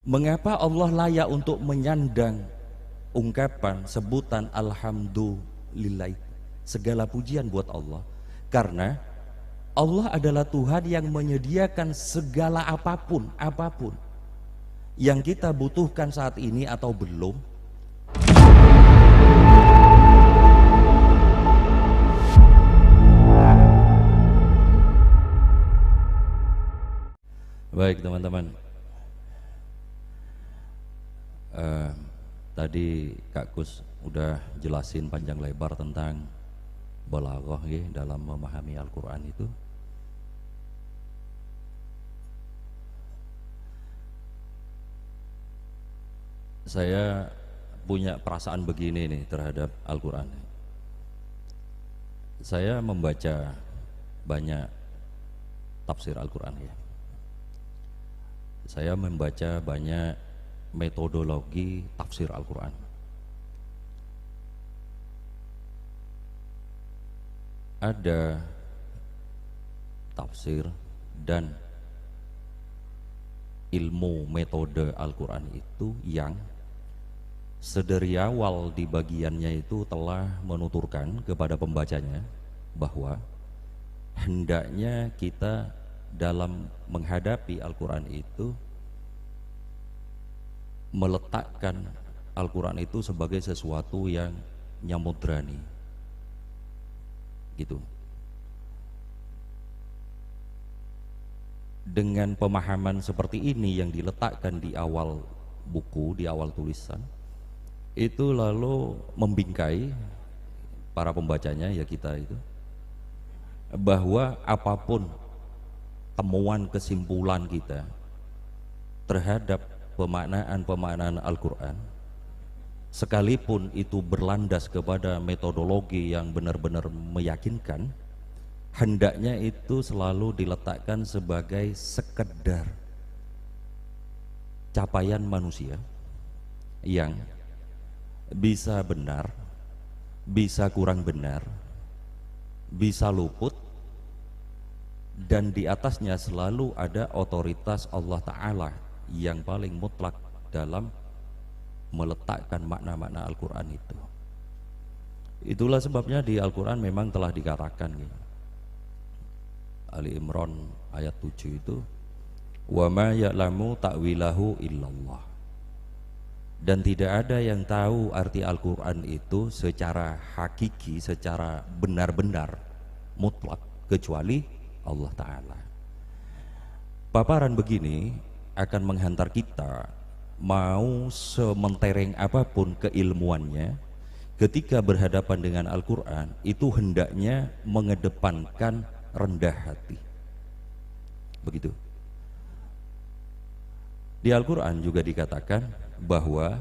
Mengapa Allah layak untuk menyandang ungkapan sebutan alhamdulillah? Segala pujian buat Allah, karena Allah adalah Tuhan yang menyediakan segala apapun yang kita butuhkan saat ini atau belum. Baik teman-teman, tadi Kak Kus udah jelasin panjang lebar tentang balaghah ya, dalam memahami Al-Quran itu. Saya punya perasaan begini nih terhadap Al-Quran. Saya membaca banyak tafsir Al-Quran ya. Saya membaca banyak metodologi tafsir Al-Quran. Ada tafsir dan ilmu metode Al-Quran itu yang sedari awal di bagiannya itu telah menuturkan kepada pembacanya bahwa hendaknya kita dalam menghadapi Al-Quran itu meletakkan Al-Quran itu sebagai sesuatu yang nyamudrani gitu. Dengan pemahaman seperti ini yang diletakkan di awal buku, di awal tulisan, itu lalu membingkai para pembacanya ya, kita itu, bahwa apapun temuan kesimpulan kita terhadap pemaknaan Al-Quran, sekalipun itu berlandas kepada metodologi yang benar-benar meyakinkan, hendaknya itu selalu diletakkan sebagai sekedar capaian manusia yang bisa benar, bisa kurang benar, bisa luput, dan di atasnya selalu ada otoritas Allah Ta'ala yang paling mutlak dalam meletakkan makna-makna Al-Quran itu. Itulah sebabnya di Al-Quran memang telah dikatakan ya, Ali Imran ayat 7 itu, wa ma ya'lamu ta'wilahu illallah, dan tidak ada yang tahu arti Al-Quran itu secara hakiki, secara benar-benar mutlak, kecuali Allah Ta'ala. Paparan begini akan menghantar kita, mau sementereng apapun keilmuannya, ketika berhadapan dengan Al-Quran itu hendaknya mengedepankan rendah hati. Begitu. Di Al-Quran juga dikatakan bahwa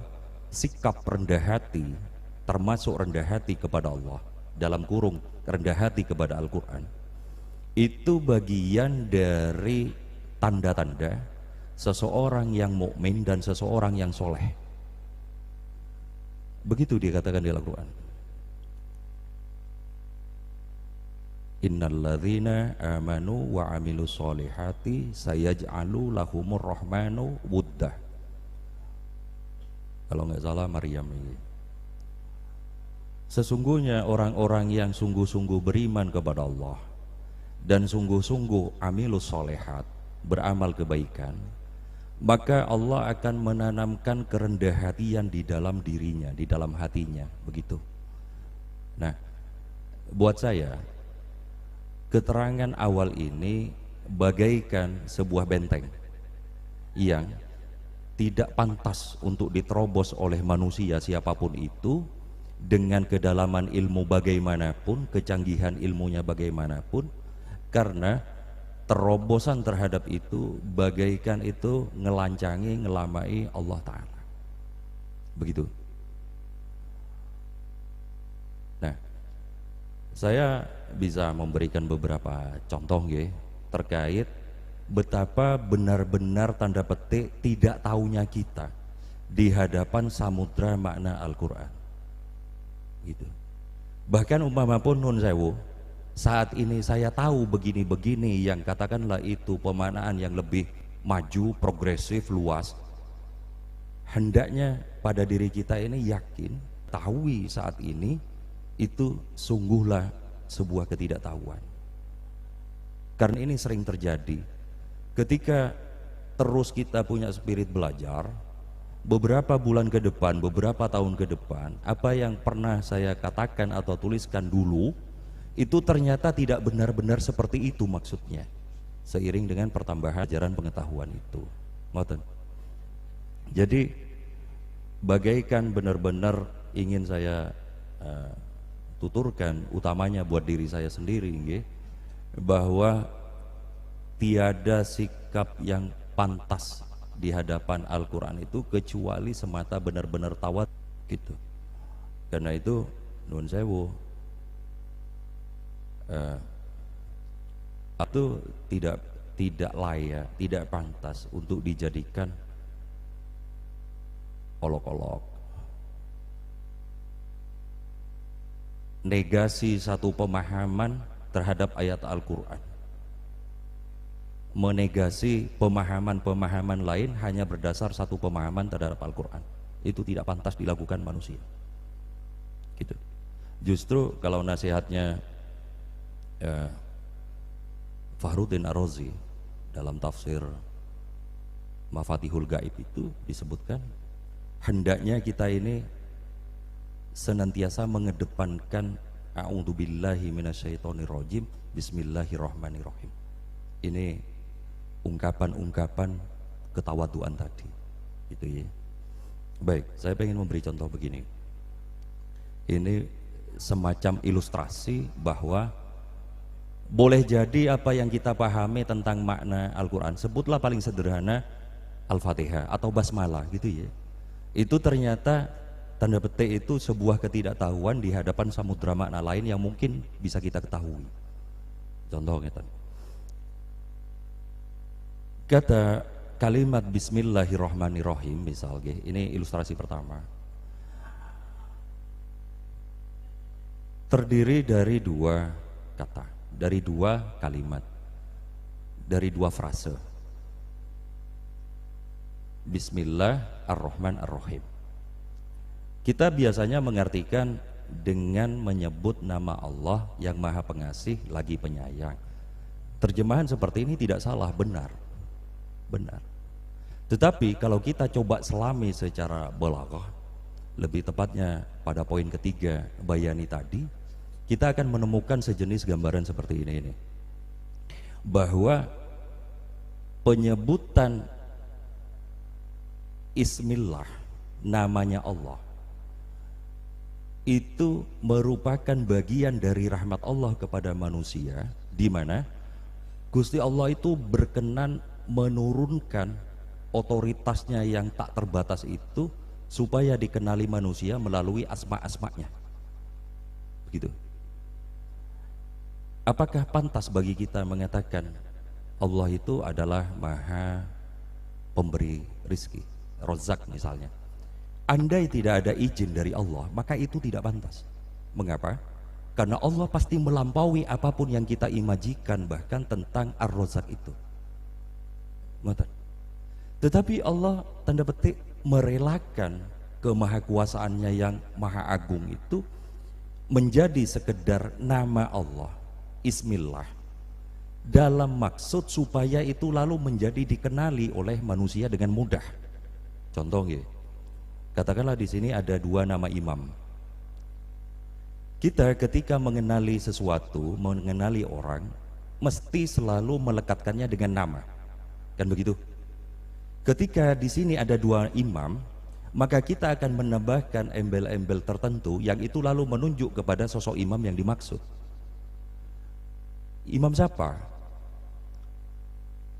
sikap rendah hati, termasuk rendah hati kepada Allah, dalam kurung rendah hati kepada Al-Quran, itu bagian dari tanda-tanda seseorang yang mukmin dan seseorang yang soleh. Begitu dikatakan di Al-Quran. Innalladzina amanu wa amilus solihati sayaj'alu lahumur rahmanu wuddah. Kalau nggak salah Maryam ini. Sesungguhnya orang-orang yang sungguh-sungguh beriman kepada Allah dan sungguh-sungguh amilus solehat, beramal kebaikan, maka Allah akan menanamkan kerendah hatian di dalam dirinya, di dalam hatinya. Begitu. Nah, buat saya keterangan awal ini bagaikan sebuah benteng yang tidak pantas untuk diterobos oleh manusia siapapun itu, dengan kedalaman ilmu bagaimanapun, kecanggihan ilmunya bagaimanapun, karena terobosan terhadap itu bagaikan itu ngelancangi, ngelamai Allah Ta'ala. Begitu. Nah, saya bisa memberikan beberapa contoh ya, terkait betapa benar-benar tanda petik tidak tahunya kita di hadapan samudra makna Al-Quran gitu. Bahkan umpama pun nun sewu, saat ini saya tahu begini-begini yang katakanlah itu pemaknaan yang lebih maju, progresif, luas, hendaknya pada diri kita ini yakin, tahui saat ini itu sungguhlah sebuah ketidaktahuan. Karena ini sering terjadi ketika terus kita punya spirit belajar, beberapa bulan ke depan, beberapa tahun ke depan, apa yang pernah saya katakan atau tuliskan dulu itu ternyata tidak benar-benar seperti itu maksudnya, seiring dengan pertambahan ajaran pengetahuan itu. Ngoten. Jadi bagaikan benar-benar ingin saya tuturkan, utamanya buat diri saya sendiri, bahwa tiada sikap yang pantas di hadapan Al-Quran itu kecuali semata benar-benar tawat gitu. Karena itu nuwun sewu, itu tidak layak, tidak pantas untuk dijadikan olok-olok. Negasi satu pemahaman terhadap ayat Al-Quran, menegasi pemahaman-pemahaman lain hanya berdasar satu pemahaman terhadap Al-Quran, itu tidak pantas dilakukan manusia gitu. Justru kalau nasihatnya Fakhruddin Ar-Razi dalam tafsir Mafatihul Gaib itu disebutkan, hendaknya kita ini senantiasa mengedepankan a'udzubillahi minasyaitonirrajim, bismillahirrahmanirrahim. Ini ungkapan-ungkapan ketawaduan tadi gitu ya. Baik, saya ingin memberi contoh begini. Ini semacam ilustrasi bahwa boleh jadi apa yang kita pahami tentang makna Al-Quran, sebutlah paling sederhana Al-Fatihah atau Basmalah gitu ya, itu ternyata tanda petik itu sebuah ketidaktahuan di hadapan samudra makna lain yang mungkin bisa kita ketahui. Contohnya kata kalimat bismillahirrahmanirrahim misalnya, ini ilustrasi pertama, terdiri dari dua kata, dari dua kalimat, dari dua frase. Bismillah ar-Rahman ar-Rahim. Kita biasanya mengartikan dengan menyebut nama Allah yang Maha Pengasih lagi Penyayang. Terjemahan seperti ini tidak salah, benar. Tetapi kalau kita coba selami secara balaghah, lebih tepatnya pada poin ketiga bayani tadi, kita akan menemukan sejenis gambaran seperti ini, bahwa penyebutan Ismillah, namanya Allah, itu merupakan bagian dari rahmat Allah kepada manusia, di mana Gusti Allah itu berkenan menurunkan otoritasnya yang tak terbatas itu supaya dikenali manusia melalui asma-asmanya. Begitu. Apakah pantas bagi kita mengatakan Allah itu adalah Maha Pemberi rizki, Rozak misalnya? Andai tidak ada izin dari Allah, maka itu tidak pantas. Mengapa? Karena Allah pasti melampaui apapun yang kita imajikan, bahkan tentang Ar-Rozak itu. Tetapi Allah tanda petik merelakan kemahakuasaannya yang maha agung itu menjadi sekedar nama Allah, Ismillah, dalam maksud supaya itu lalu menjadi dikenali oleh manusia dengan mudah. Contohnya, katakanlah di sini ada dua nama imam. Kita ketika mengenali sesuatu, mengenali orang, mesti selalu melekatkannya dengan nama. Kan begitu? Ketika di sini ada dua imam, maka kita akan menambahkan embel-embel tertentu yang itu lalu menunjuk kepada sosok imam yang dimaksud. Imam siapa?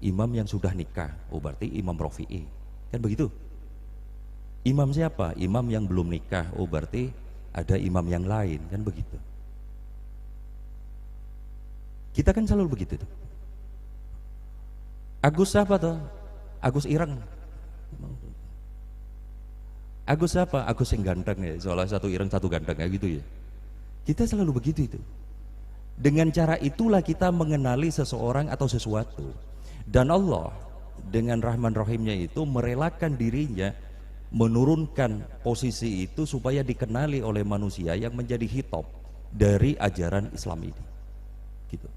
Imam yang sudah nikah. Oh, berarti Imam Rafi'i. Kan begitu? Imam siapa? Imam yang belum nikah. Oh, berarti ada imam yang lain. Kan begitu? Kita kan selalu begitu tuh. Agus siapa tuh? Agus Ireng. Agus siapa? Agus yang ganteng ya. Soalnya satu ireng satu ganteng ya gitu ya. Kita selalu begitu itu. Dengan cara itulah kita mengenali seseorang atau sesuatu. Dan Allah dengan Rahman Rahimnya itu merelakan dirinya menurunkan posisi itu supaya dikenali oleh manusia yang menjadi hitop dari ajaran Islam ini, gitu.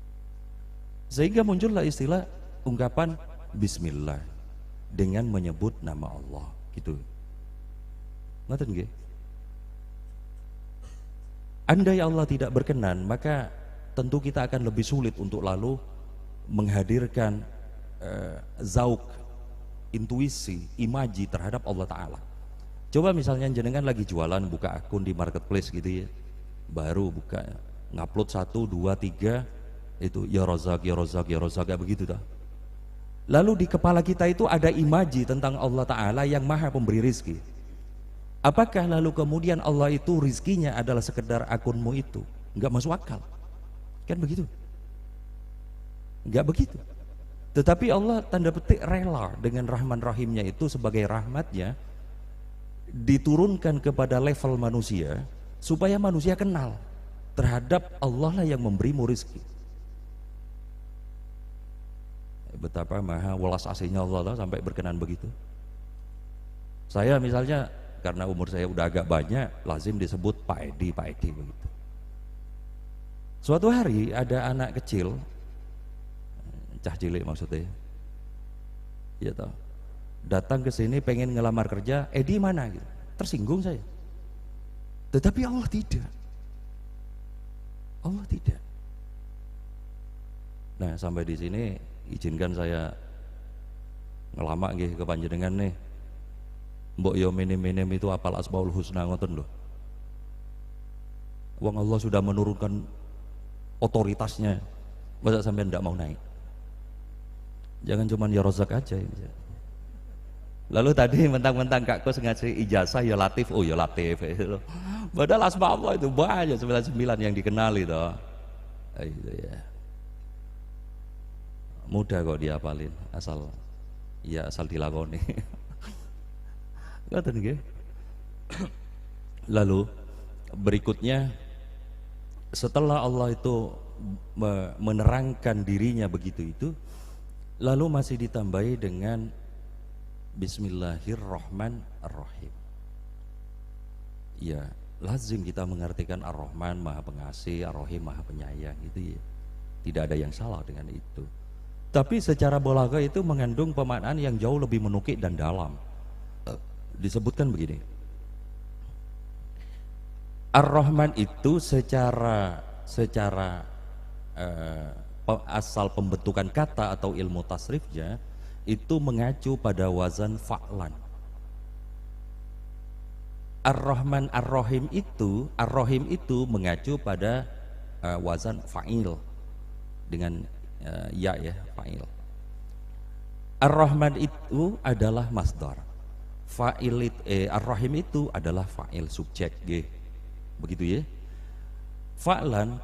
Sehingga muncullah istilah ungkapan Bismillah dengan menyebut nama Allah, gitu. Ngoten nggih. Andai Allah tidak berkenan, maka tentu kita akan lebih sulit untuk lalu menghadirkan zauk, intuisi, imaji terhadap Allah Ta'ala. Coba misalnya jenengan lagi jualan, buka akun di marketplace gitu ya, baru buka, ngupload 1, 2, 3 itu ya Rozak, ya Rozak, ya Rozak, kayak begitu dah. Lalu di kepala kita itu ada imaji tentang Allah Ta'ala yang maha pemberi rizki. Apakah lalu kemudian Allah itu rizkinya adalah sekedar akunmu itu? Enggak masuk akal, kan begitu? Enggak begitu. Tetapi Allah tanda petik rela dengan Rahman Rahimnya itu sebagai rahmatnya diturunkan kepada level manusia supaya manusia kenal terhadap Allah lah yang memberimu rizki. Betapa maha welas asihnya Allah lah sampai berkenan begitu. Saya misalnya karena umur saya udah agak banyak, lazim disebut Pak Edi, Pak Edi begitu. Suatu hari ada anak kecil, cah cilik maksudnya, ya toh, datang ke sini pengen ngelamar kerja, Edi mana gitu. Tersinggung saya. Tetapi Allah tidak. Allah tidak. Nah, sampai di sini izinkan saya ngelama nggih ke panjenengan nih. Mbok yo minim-minim itu apal asmaul husna ngoten lho. Wong Allah sudah menurunkan otoritasnya, masa sampean ndak mau naik? Jangan cuma ya Rozak aja. Lalu tadi mentang-mentang Kak Kus ngasih ijazah ya Latif, oh ya Latif itu. Padahal asma Allah itu banyak 99 yang dikenali toh. Itu ya. Mudah kok dihafalin, asal dilakoni. Ngoten nggih. Lalu berikutnya setelah Allah itu menerangkan dirinya begitu itu, lalu masih ditambahi dengan Bismillahirrahmanirrahim. Ya, lazim kita mengartikan Ar-Rahman Maha Pengasih, Ar-Rahim Maha Penyayang, itu ya. Tidak ada yang salah dengan itu. Tapi secara balaghah itu mengandung pemaknaan yang jauh lebih menukik dan dalam. Disebutkan begini, Ar-Rahman itu secara asal pembentukan kata atau ilmu tasrifnya itu mengacu pada wazan fa'lan. Ar-Rahman Ar-Rahim itu mengacu pada wazan fa'il dengan ya fa'il. Ar-Rahman itu adalah masdar. Fa'il Ar-Rahim itu adalah fa'il subjek G. Begitu ya. Fa'lan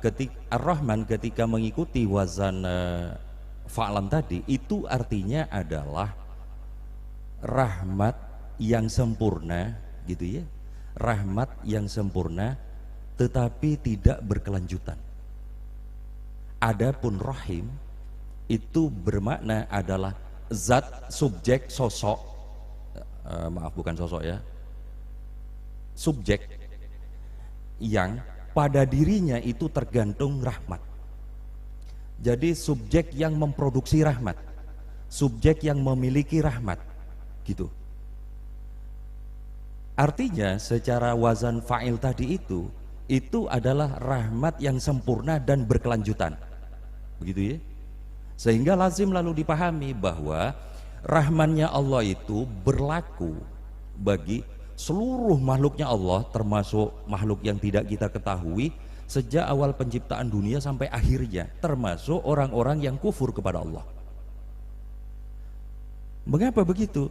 Ar-Rahman ketika mengikuti wazan fa'lan tadi itu artinya adalah rahmat yang sempurna gitu ya. Rahmat yang sempurna tetapi tidak berkelanjutan. Adapun rahim itu bermakna adalah zat, subjek, sosok, maaf bukan sosok ya, subjek yang pada dirinya itu tergantung rahmat. Jadi subjek yang memproduksi rahmat, subjek yang memiliki rahmat, gitu. Artinya secara wazan fa'il tadi itu adalah rahmat yang sempurna dan berkelanjutan, begitu ya. Sehingga lazim lalu dipahami bahwa rahmannya Allah itu berlaku bagi seluruh makhluknya Allah, termasuk makhluk yang tidak kita ketahui sejak awal penciptaan dunia sampai akhirnya, termasuk orang-orang yang kufur kepada Allah. Mengapa begitu?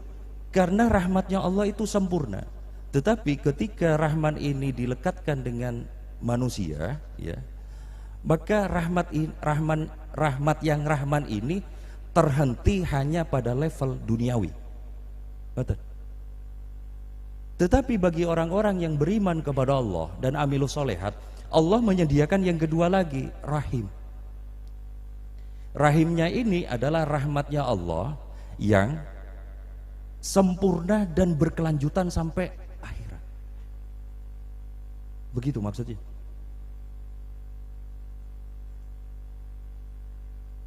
Karena rahmatnya Allah itu sempurna. Tetapi ketika rahman ini dilekatkan dengan manusia, ya, maka rahmat yang rahman ini terhenti hanya pada level duniawi. Betul. Tetapi bagi orang-orang yang beriman kepada Allah dan amilus solehat, Allah menyediakan yang kedua lagi, rahim. Rahimnya ini adalah rahmatnya Allah yang sempurna dan berkelanjutan sampai akhirat. Begitu maksudnya.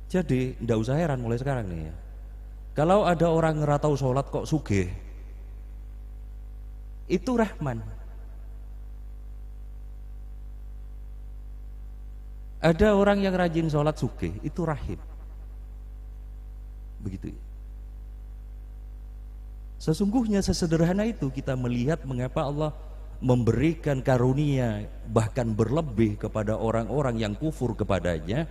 Jadi ndak usah heran mulai sekarang nih ya. Kalau ada orang ngeratau sholat kok sugih, itu Rahman. Ada orang yang rajin sholat sugih, itu Rahim. Begitu. Sesungguhnya sesederhana itu kita melihat mengapa Allah memberikan karunia bahkan berlebih kepada orang-orang yang kufur kepadanya,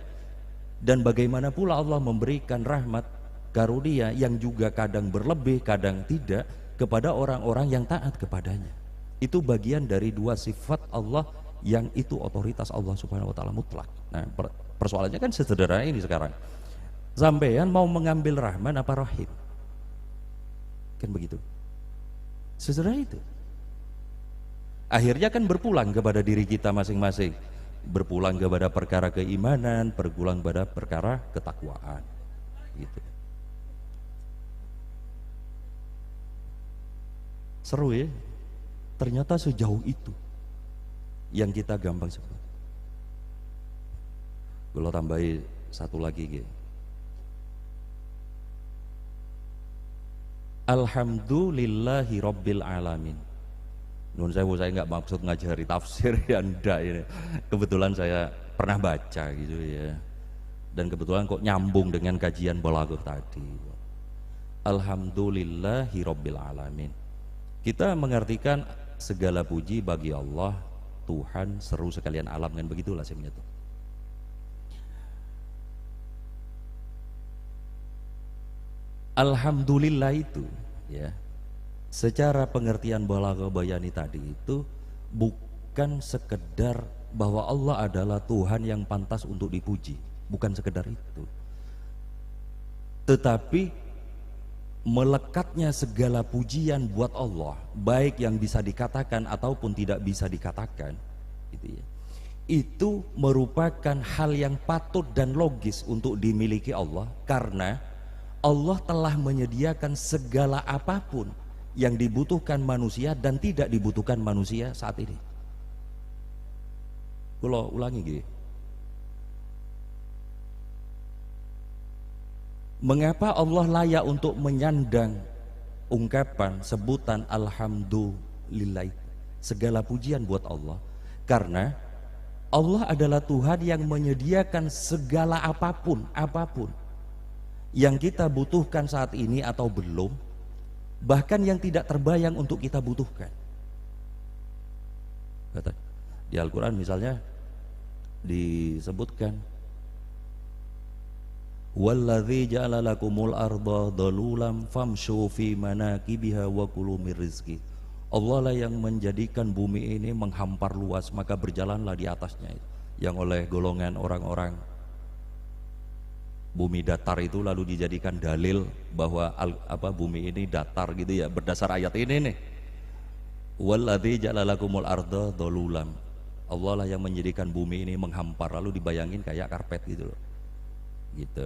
dan bagaimana pula Allah memberikan rahmat karunia yang juga kadang berlebih kadang tidak kepada orang-orang yang taat kepadanya. Itu bagian dari dua sifat Allah yang itu otoritas Allah Subhanahu wa taala mutlak. Nah, persoalannya kan sederhana ini sekarang. Sampean mau mengambil Rahman apa Rahim? Kan begitu. Sederhana itu. Akhirnya kan berpulang kepada diri kita masing-masing. Berpulang kepada perkara keimanan, berpulang kepada perkara ketakwaan. Gitu. Seru ya. Ternyata sejauh itu yang kita gampang sebut. Kalau tambahi satu lagi gitu. Alhamdulillahi Rabbil Alamin. Nun saya nggak maksud ngajari tafsir ya ndak ini. Kebetulan saya pernah baca gitu ya. Dan kebetulan kok nyambung dengan kajian balaghah tadi. Alhamdulillahi Rabbil Alamin. Kita mengartikan segala puji bagi Allah, Tuhan seru sekalian alam, kan begitulah sebenarnya tuh. Alhamdulillah itu ya, secara pengertian balaghah bayani tadi itu bukan sekedar bahwa Allah adalah Tuhan yang pantas untuk dipuji, bukan sekedar itu, tetapi melekatnya segala pujian buat Allah, baik yang bisa dikatakan ataupun tidak bisa dikatakan gitu ya, itu merupakan hal yang patut dan logis untuk dimiliki Allah, karena Allah telah menyediakan segala apapun yang dibutuhkan manusia dan tidak dibutuhkan manusia saat ini. Kalau ulangi gitu. Mengapa Allah layak untuk menyandang ungkapan sebutan alhamdulillah, segala pujian buat Allah? Karena Allah adalah Tuhan yang menyediakan segala apapun yang kita butuhkan saat ini atau belum, bahkan yang tidak terbayang untuk kita butuhkan. Di Al-Quran misalnya disebutkan, walladzi ja'ala lakumul arda dhalulan famshu fi manakibiha wa kulu mir rizqi. Allah lah yang menjadikan bumi ini menghampar luas, maka berjalanlah di atasnya. Yang oleh golongan orang-orang bumi datar itu lalu dijadikan dalil bahwa bumi ini datar gitu ya, berdasar ayat ini nih. Walladzi ja'ala lakumul arda dhalulan. Allah lah yang menjadikan bumi ini menghampar, lalu dibayangin kayak karpet gitu loh. Gitu.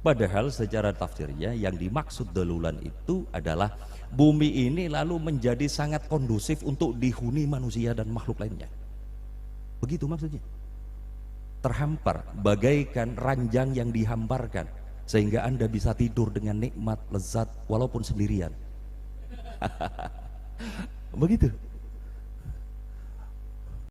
Padahal secara tafsirnya yang dimaksud dhalulan itu adalah bumi ini lalu menjadi sangat kondusif untuk dihuni manusia dan makhluk lainnya. Begitu maksudnya. Terhampar bagaikan ranjang yang dihamparkan sehingga Anda bisa tidur dengan nikmat, lezat walaupun sendirian. Begitu.